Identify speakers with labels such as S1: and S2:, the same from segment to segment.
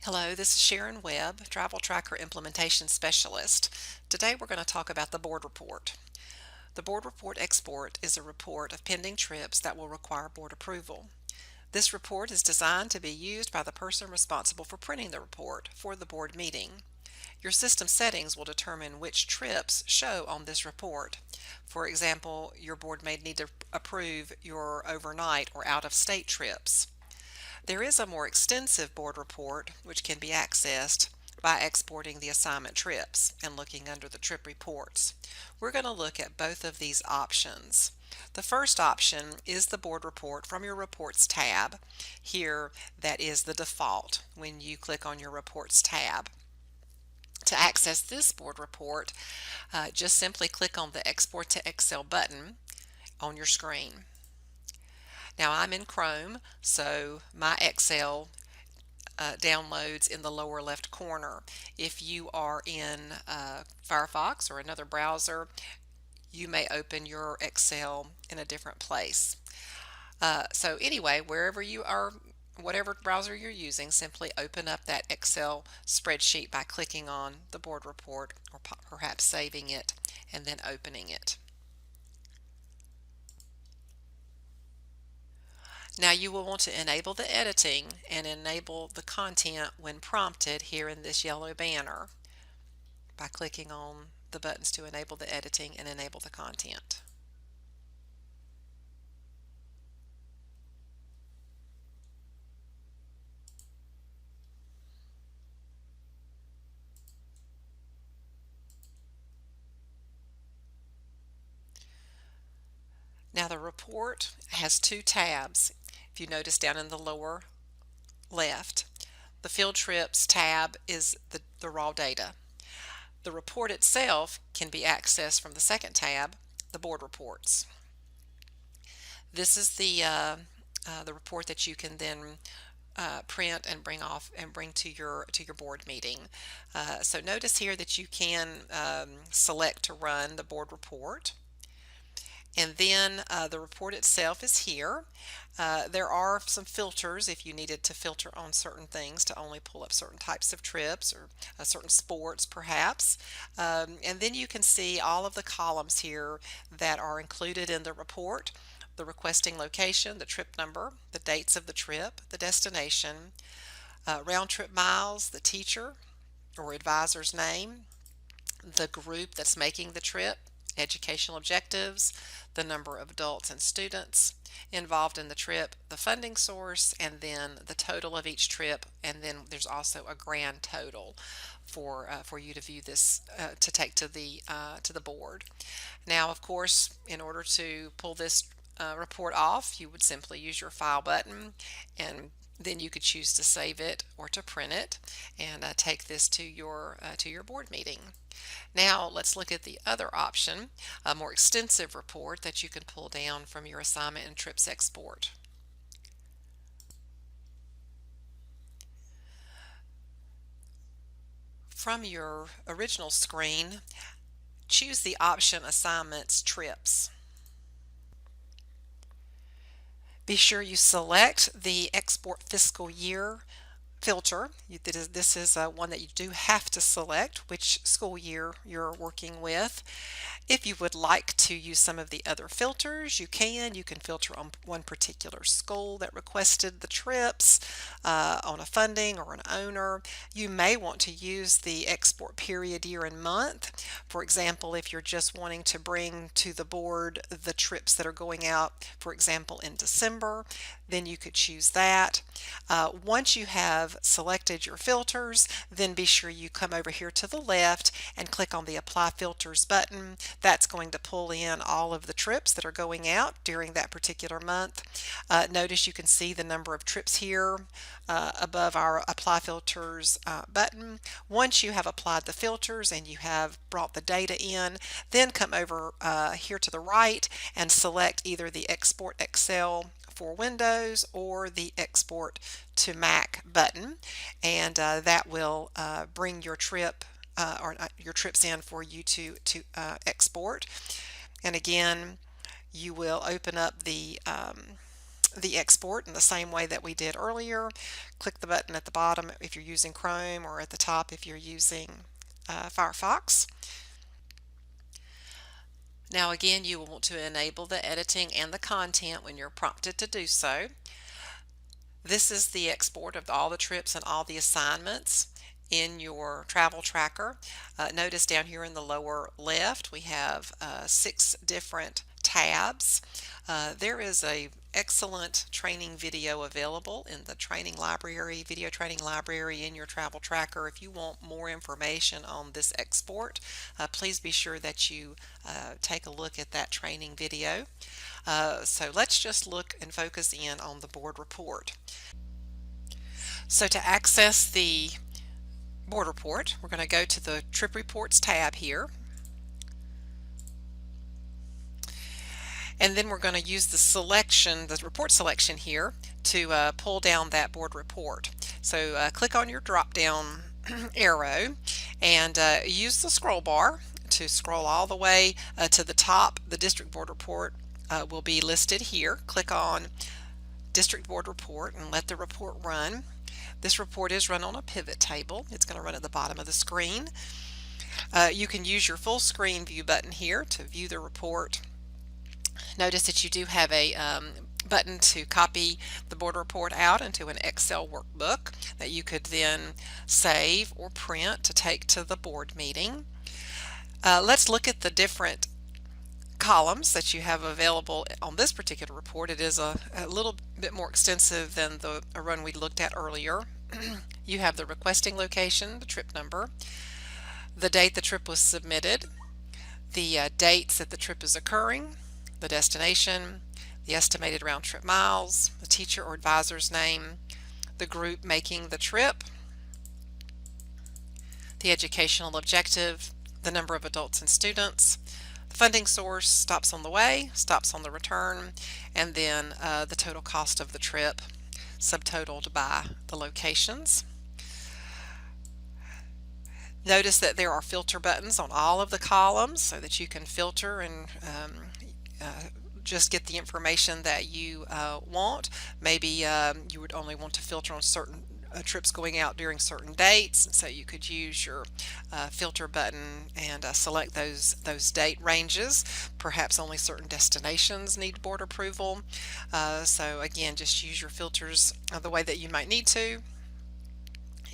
S1: Hello, this is Sharon Webb, Travel Tracker Implementation Specialist. Today we're going to talk about the board report. The board report export is a report of pending trips that will require board approval. This report is designed to be used by the person responsible for printing the report for the board meeting. Your system settings will determine which trips show on this report. For example, your board may need to approve your overnight or out-of-state trips. There is a more extensive board report which can be accessed by exporting the assignment trips and looking under the trip reports. We're going to look at both of these options. The first option is the board report from your Reports tab. Here, that is the default when you click on your Reports tab. To access this board report, just simply click on the Export to Excel button on your screen. Now I'm in Chrome, so my Excel downloads in the lower left corner. If you are in Firefox or another browser, you may open your Excel in a different place. So anyway, wherever you are, whatever browser you're using, simply open up that Excel spreadsheet by clicking on the board report or perhaps saving it and then opening it. Now you will want to enable the editing and enable the content when prompted here in this yellow banner by clicking on the buttons to enable the editing and enable the content. Now the report has two tabs. If you notice down in the lower left, the field trips tab is the raw data. The report itself can be accessed from the second tab, the board reports. This is the report that you can then print and bring to your board meeting. So notice here that you can select to run the board report. And then the report itself is here. There are some filters if you needed to filter on certain things to only pull up certain types of trips or certain sports perhaps. And then you can see all of the columns here that are included in the report: the requesting location, the trip number, the dates of the trip, the destination, round trip miles, the teacher or advisor's name, the group that's making the trip, educational objectives, the number of adults and students involved in the trip, the funding source, and then the total of each trip. And then there's also a grand total for you to view this to take to the board. Now, of course, in order to pull this report off, you would simply use your file button, and then you could choose to save it or to print it and take this to your board meeting. Now let's look at the other option, a more extensive report that you can pull down from your assignment and trips export. From your original screen, choose the option Assignments Trips. Be sure you select the Export Fiscal Year filter. This is one that you do have to select which school year you're working with. If you would like to use some of the other filters, you can. You can filter on one particular school that requested the trips, on a funding or an owner. You may want to use the export period, year, and month. For example, if you're just wanting to bring to the board the trips that are going out, for example, in December, then you could choose that. Once you have selected your filters, then be sure you come over here to the left and click on the Apply Filters button. That's going to pull in all of the trips that are going out during that particular month. Notice you can see the number of trips here above our Apply Filters button. Once you have applied the filters and you have brought the data in, then come over here to the right and select either the Export Excel for Windows or the Export to Mac button, and that will bring your trip or your trips in for you to export. And again, you will open up the export in the same way that we did earlier. Click the button at the bottom if you're using Chrome, or at the top if you're using Firefox. Now again, you will want to enable the editing and the content when you're prompted to do so. This is the export of all the trips and all the assignments in your travel tracker. Notice down here in the lower left we have 6 different tabs. There is a excellent training video available in the training library, video training library in your travel tracker. If you want more information on this export, please be sure that you take a look at that training video. So let's just look and focus in on the board report. So to access the board report, we're going to go to the Trip Reports tab here. And then we're going to use the report selection here to pull down that board report. So click on your drop down arrow and use the scroll bar to scroll all the way to the top. The district board report will be listed here. Click on District Board Report and let the report run. This report is run on a pivot table. It's going to run at the bottom of the screen. You can use your full screen view button here to view the report. Notice that you do have a button to copy the board report out into an Excel workbook that you could then save or print to take to the board meeting. Let's look at the different columns that you have available on this particular report. It is a little bit more extensive than the run we looked at earlier. You have the requesting location, the trip number, the date the trip was submitted, the dates that the trip is occurring, the destination, the estimated round trip miles, the teacher or advisor's name, the group making the trip, the educational objective, the number of adults and students, the funding source, stops on the way, stops on the return, and then the total cost of the trip subtotaled by the locations. Notice that there are filter buttons on all of the columns so that you can filter and just get the information that you want. Maybe you would only want to filter on certain trips going out during certain dates, so you could use your filter button and select those date ranges. Perhaps only certain destinations need board approval. So again, just use your filters the way that you might need to.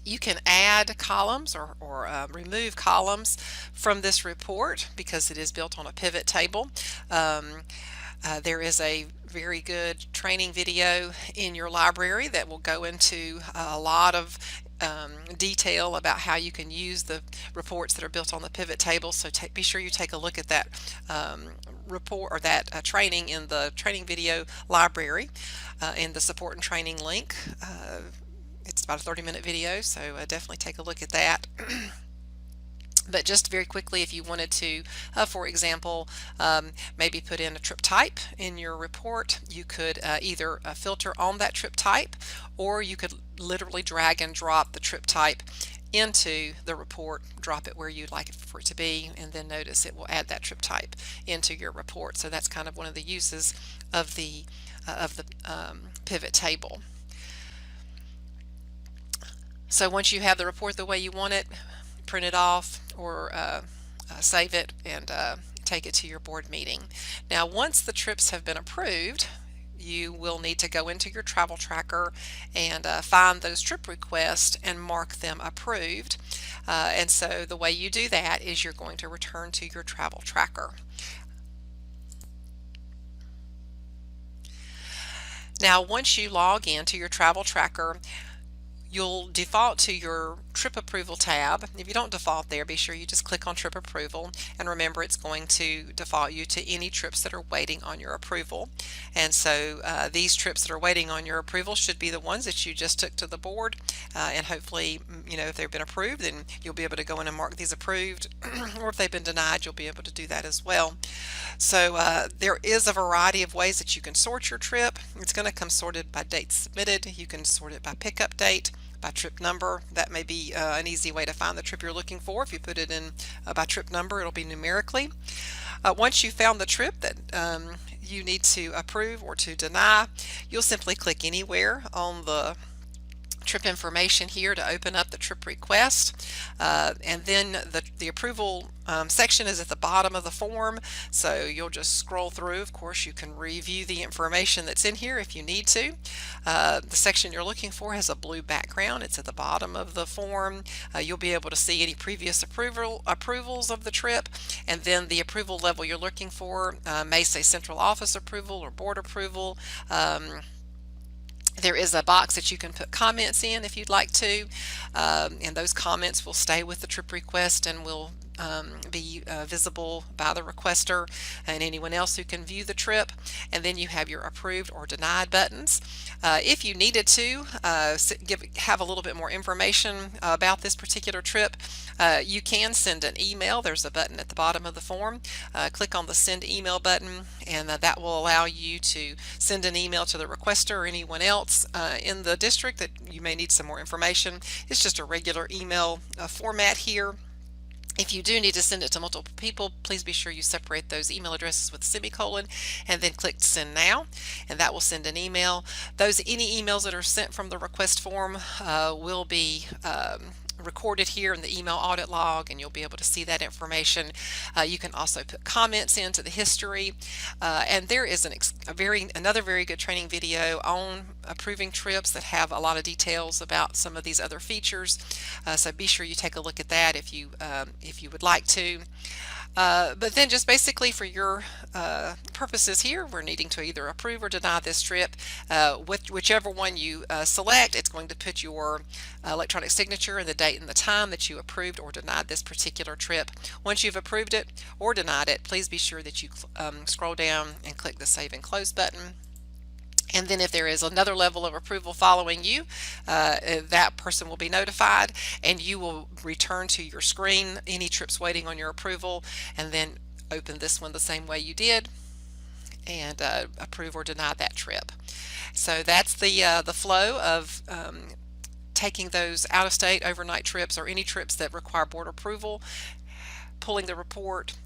S1: You can add columns or remove columns from this report because it is built on a pivot table. There is a very good training video in your library that will go into a lot of detail about how you can use the reports that are built on the pivot table. So be sure you take a look at that report or that training in the training video library in the support and training link. It's about a 30-minute video, so definitely take a look at that. But just very quickly, if you wanted to, for example, maybe put in a trip type in your report, you could either filter on that trip type, or you could literally drag and drop the trip type into the report, drop it where you'd like it for it to be, and then notice it will add that trip type into your report. So that's kind of one of the uses of the pivot table. So once you have the report the way you want it, print it off or save it and take it to your board meeting. Now once the trips have been approved, you will need to go into your travel tracker and find those trip requests and mark them approved. And so the way you do that is you're going to return to your travel tracker. Now once you log into your travel tracker, you'll default to your trip approval tab. If you don't default there, be sure you just click on trip approval, and remember it's going to default you to any trips that are waiting on your approval. And so these trips that are waiting on your approval should be the ones that you just took to the board, and hopefully, you know, if they've been approved, then you'll be able to go in and mark these approved, or if they've been denied, you'll be able to do that as well. So there is a variety of ways that you can sort your trip. It's going to come sorted by date submitted. You can sort it by pickup date, by trip number. That may be an easy way to find the trip you're looking for. If you put it in by trip number, it'll be numerically. Once you found the trip that you need to approve or to deny, you'll simply click anywhere on the trip information here to open up the trip request, and then the approval section is at the bottom of the form, so you'll just scroll through. Of course, you can review the information that's in here if you need to. The section you're looking for has a blue background. It's at the bottom of the form. You'll be able to see any previous approvals of the trip, and then the approval level you're looking for may say central office approval or board approval. There is a box that you can put comments in if you'd like to, and those comments will stay with the trip request and will be visible by the requester and anyone else who can view the trip. And then you have your approved or denied buttons. If you needed to have a little bit more information about this particular trip, you can send an email. There's a button at the bottom of the form. Click on the send email button, and that will allow you to send an email to the requester or anyone else in the district that you may need some more information. It's just a regular email format here. If you do need to send it to multiple people, please be sure you separate those email addresses with a semicolon and then click send now, and that will send an email. Any emails that are sent from the request form will be recorded here in the email audit log, and you'll be able to see that information. You can also put comments into the history, and there is another very good training video on approving trips that have a lot of details about some of these other features, so be sure you take a look at that if you would like to. But then just basically for your purposes here, we're needing to either approve or deny this trip. Whichever one you select, it's going to put your electronic signature and the date and the time that you approved or denied this particular trip. Once you've approved it or denied it, please be sure that you scroll down and click the Save and Close button. And then if there is another level of approval following you, that person will be notified, and you will return to your screen any trips waiting on your approval, and then open this one the same way you did and approve or deny that trip. So that's the flow of taking those out-of-state overnight trips or any trips that require board approval, pulling the report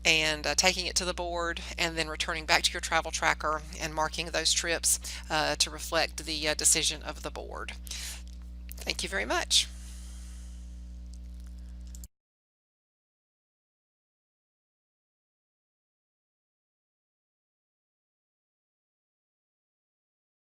S1: and taking it to the board, and then returning back to your travel tracker and marking those trips to reflect the decision of the board. Thank you very much.